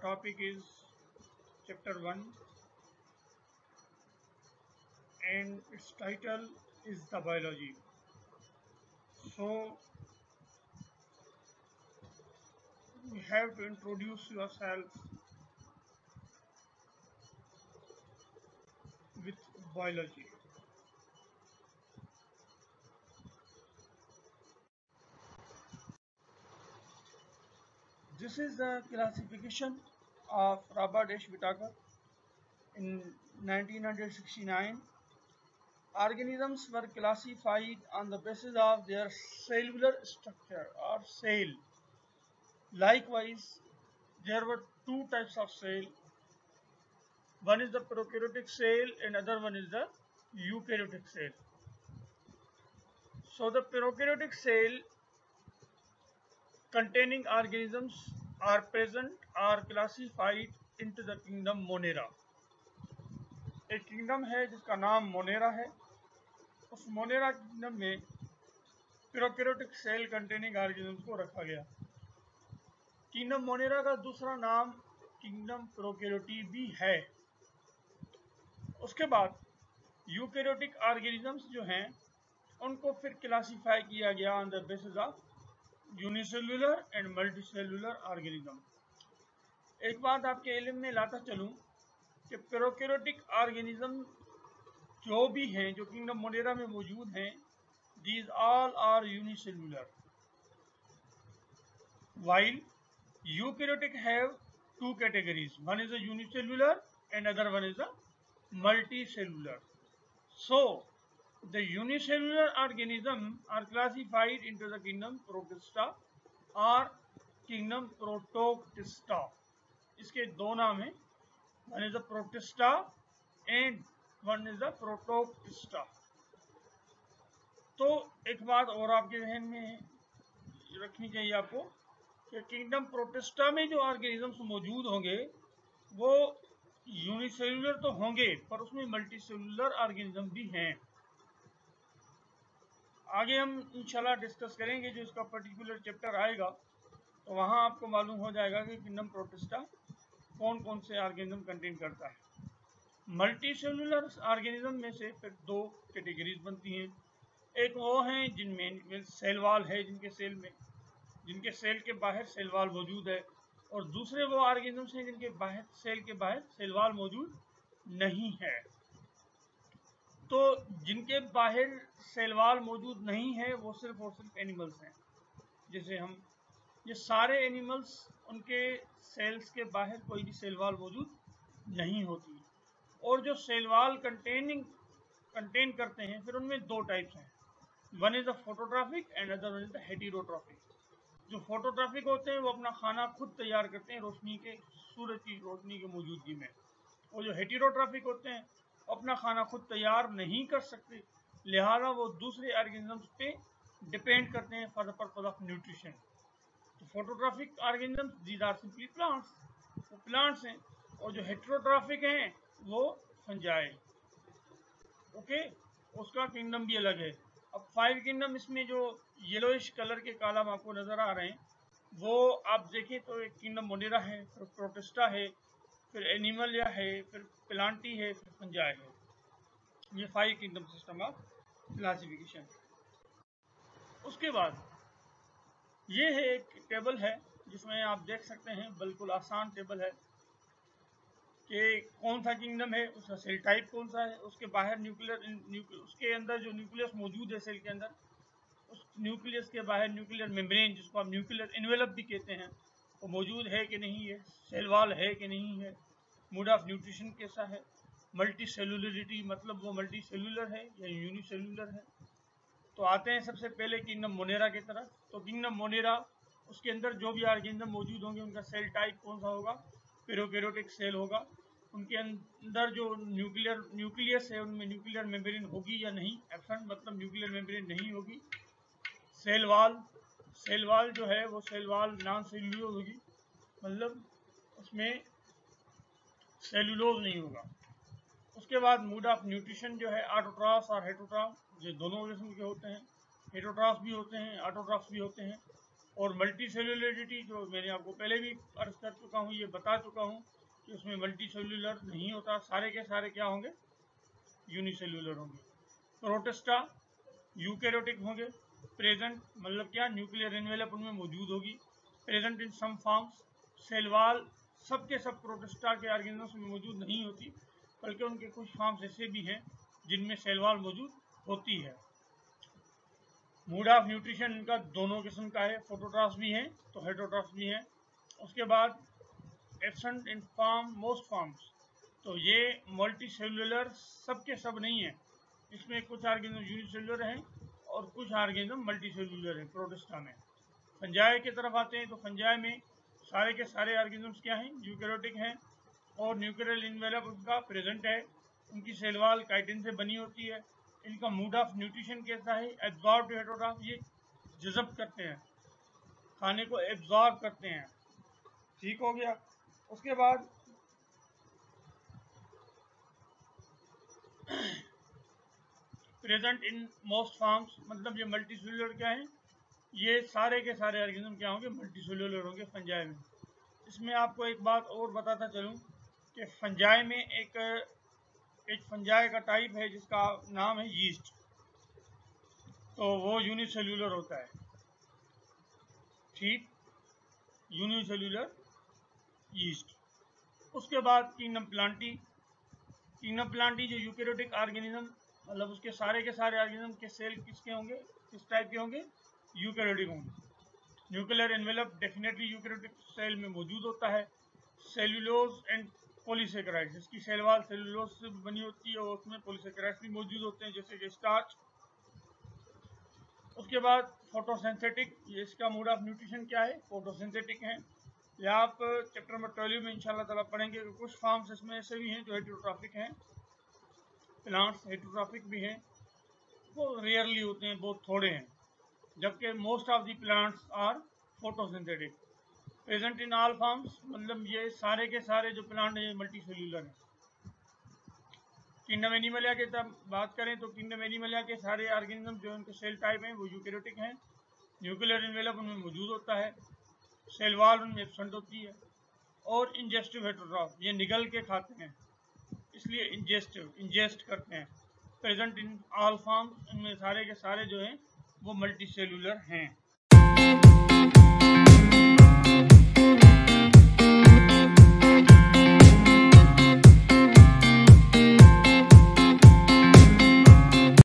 topic is chapter 1 and its title is the biology. So you have to introduce yourself with biology. This is the classification of Robert H. Whittaker in 1969. Organisms were classified on the basis of their cellular structure or cell. Likewise, there were two types of cell. One is the prokaryotic cell and other one is the eukaryotic cell. So the prokaryotic cell containing organisms are present or classified into the kingdom Monera. एक kingdom है जिसका नाम Monera है. उस Monera kingdom में prokaryotic cell containing organism को रखा गया. किंगडम मोनेरा का दूसरा नाम किंगडम प्रोकैरियोटी भी है. उसके बाद यूकैरियोटिक ऑर्गेनिजम्स जो हैं उनको फिर क्लासिफाई किया गया on the basis of unicellular and multicellular organism. एक बात आपके इल्म में लाता चलूं कि प्रोकैरियोटिक ऑर्गेनिज्म जो भी हैं जो किंगडम मोनेरा में मौजूद हैं, these all are unicellular, while eukaryotic have two categories. One is a unicellular and other one is a multicellular. So the unicellular organism are classified into the kingdom Protista or kingdom Protoctista. इसके दो नाम हैं. One is the Protista and one is the Protoctista. तो एक बात और आपके ध्यान में रखनी चाहिए आपको कि किंगडम प्रोटिस्टा में जो ऑर्गेनिजम्स मौजूद होंगे वो यूनिसेल्युलर तो होंगे पर उसमें मल्टीसेल्युलर ऑर्गेनिज्म भी हैं. आगे हम इंशाल्लाह डिस्कस करेंगे जो इसका पर्टिकुलर चैप्टर आएगा, तो वहाँ आपको मालूम हो जाएगा कि किंगडम प्रोटिस्टा कौन कौन से ऑर्गेनिज्म कंटेन करता है. मल्टीसेल्युलर ऑर्गेनिज्म में से फिर दो कैटेगरीज बनती हैं. एक वो हैं जिनमें सेल वॉल है, जिनके सेल के बाहर सेल वॉल मौजूद है, और दूसरे वो ऑर्गेनिजम्स हैं जिनके बाहर सेल के बाहर सेल वॉल मौजूद नहीं है. तो जिनके बाहर सेल वॉल मौजूद नहीं है वो सिर्फ और सिर्फ एनिमल्स हैं. जैसे हम ये सारे एनिमल्स उनके सेल्स के बाहर कोई भी सेल वॉल मौजूद नहीं होती. और जो सेल वॉल कंटेन करते हैं फिर उनमें दो टाइप्स हैं. One is the phototrophic and other one is the heterotrophic. जो फोटोट्रॉफिक होते हैं वो अपना खाना खुद तैयार करते हैं सूरज की रोशनी की मौजूदगी में, और जो हेटेरोट्रॉफिक होते हैं अपना खाना खुद तैयार नहीं कर सकते, लिहाजा वो दूसरे ऑर्गेनिजम्स पे डिपेंड करते हैं for the purpose of nutrition. तो phototrophic organisms these are simply plants, वो प्लांट्स हैं. और जो हेटेरोट्रॉफिक हैं वो फंजाई. ओके, उसका किंगडम भी अलग है. अब 5 किंगडम इसमें जो येलोइश कलर के कॉलम आपको नजर आ रहे हैं वो आप देखें तो एक किंगडम मोनेरा है, फिर प्रोटिस्टा है, फिर एनिमलिया है, फिर प्लांटी है, फिर फंजाई है. ये 5 किंगडम सिस्टम ऑफ क्लासिफिकेशन. उसके बाद ये है एक टेबल है जिसमें आप देख सकते हैं, बिल्कुल आसान टेबल है कि कौन सा किंगडम है, उसका सेल टाइप कौन सा है, उसके बाहर उसके अंदर जो न्यूक्लियस मौजूद है सेल के अंदर, उस न्यूक्लियस के बाहर न्यूक्लियर मेम्ब्रेन जिसको आप न्यूक्लियर एनवेलप भी कहते हैं वो मौजूद है कि नहीं है, सेल वॉल है कि नहीं है, मोड ऑफ न्यूट्रिशन कैसा है, मल्टी सेलुलरिटी मतलब वो मल्टी सेलुलर है या यूनिसेलुलर है. तो आते हैं सबसे पहले किंगडम मोनेरा की तरफ. तो किंगडम मोनेरा उसके अंदर जो भी ऑर्गेनिज्म मौजूद होंगे उनका सेल टाइप कौन सा होगा, प्रोकैरियोटिक सेल होगा. उनके अंदर जो न्यूक्लियस है उनमें न्यूक्लियर मेम्ब्रेन होगी या नहीं, एब्सेंट मतलब न्यूक्लियर मेम्ब्रेन नहीं होगी. सेल वॉल जो है वो सेल वॉल नॉन सेल्यूलोज होगी, मतलब उसमें सेल्यूलोज नहीं होगा. उसके बाद मोड ऑफ न्यूट्रिशन जो है ऑटोट्रॉफ्स और हेटेरोट्रॉफ्स, जो दोनों किस्म के होते हैं. हेटेरोट्रॉफ्स भी होते हैं, ऑटोट्रॉफ्स भी होते हैं. और मल्टी सेलुलरिटी जो मैंने आपको पहले भी अर्ज कर चुका हूँ, ये बता चुका हूँ कि उसमें मल्टी सेलुलर नहीं होता, सारे के सारे क्या होंगे, यूनिसेलुलर होंगे। प्रोटिस्टा यूकैरियोटिक होंगे। प्रेजेंट मतलब क्या, न्यूक्लियर एनवेलप उनमें मौजूद होगी। Present in some forms, cell wall सबके सब प्रोटिस्टा के ऑर्गेनिजम्स में मौजूद नहीं होती, बल्कि उनके कुछ फॉर्म्स ऐसे भी हैं जिनमें सेल वॉल मौजूद होती है। मोड ऑफ न्यूट्रिशन इनका दोनों किस्म का है, फोटोट्रॉफ्स भी हैं तो हेटेरोट्रॉफ्स भी हैं। उसके बाद absent in form most forms, तो ये मल्टी सेलुलर सबके सब नहीं है, इसमें कुछ ऑर्गेनिज्म यूनिसेलुलर हैं और कुछ ऑर्गेनिज्म मल्टी सेलुलर हैं प्रोटिस्टा में। फंजाई की तरफ आते हैं तो फंजाई में सारे के सारे ऑर्गेनिजम्स क्या हैं, यूकैरियोटिक हैं और न्यूक्लियर एनवेलप उनका प्रेजेंट है। उनकी सेल वॉल काइटिन से बनी होती है। इनका मोड ऑफ न्यूट्रिशन कैसा है, एब्जॉर्ब हेटेरोट्रॉफ, ये जज़ब करते हैं, खाने को एब्जॉर्ब करते हैं। ठीक हो गया। उसके बाद प्रेजेंट इन मोस्ट फॉर्म्स, मतलब ये मल्टी सेलुलर क्या है, ये सारे के सारे ऑर्गेनिज्म क्या होंगे, मल्टी सेलुलर होंगे फंजाई में। इसमें आपको एक बात और बताता चलूँ कि फंजाई में एक फंजाई का टाइप है जिसका नाम है यीस्ट, तो वो यूनिसेलुलर होता है। ठीक, यूनिसेलुलर यीस्ट। उसके बाद किंगडम प्लांटी। किंगडम प्लांटी जो यूकैरियोटिक ऑर्गेनिज्म, मतलब उसके सारे के सारे ऑर्गेनिज्म के सेल किसके होंगे, किस टाइप के होंगे, यूकैरियोटिक होंगे। Nuclear envelope definitely eukaryotic cell में मौजूद होता है। सेलुलोज एंड पॉलीसेकेराइड्स, इसकी सेल वॉल सेलुलोज से बनी होती है और उसमें पॉलीसेकेराइड्स भी मौजूद होते हैं जैसे कि स्टार्च। उसके बाद फोटोसिंथेटिक, ये इसका मोड ऑफ न्यूट्रिशन क्या है, फोटोसिंथेटिक है। या आप चैप्टर नंबर 12 में इंशाल्लाह ताला पढ़ेंगे कि कुछ फॉर्म्स इसमें ऐसे भी हैं जो हेटेरोट्रॉफिक हैं, प्लांट्स हेटेरोट्रॉफिक भी हैं, वो रेयरली होते हैं, बहुत थोड़े हैं, जबकि most of the plants are photosynthetic. Present in all forms, मतलब ये सारे के सारे जो प्लांट हैं मल्टी सेलुलर हैं। किंगडम एनिमलिया की बात करें तो किंगडम एनिमलिया के सारे ऑर्गेनिज्म जो उनके सेल टाइप हैं वो यूकैरियोटिक हैं। न्यूक्लियर एनवेलप उनमें मौजूद होता है, सेल वॉल उनमें एब्सेंट होती है और इंजेस्टिव हेटेरोट्रॉफ, ये निगल के खाते हैं इसलिए इंजेस्ट करते हैं। प्रेजेंट इन ऑल फॉर्म्स, उनमें सारे के सारे जो हैं वो मल्टी सेलुलर हैं।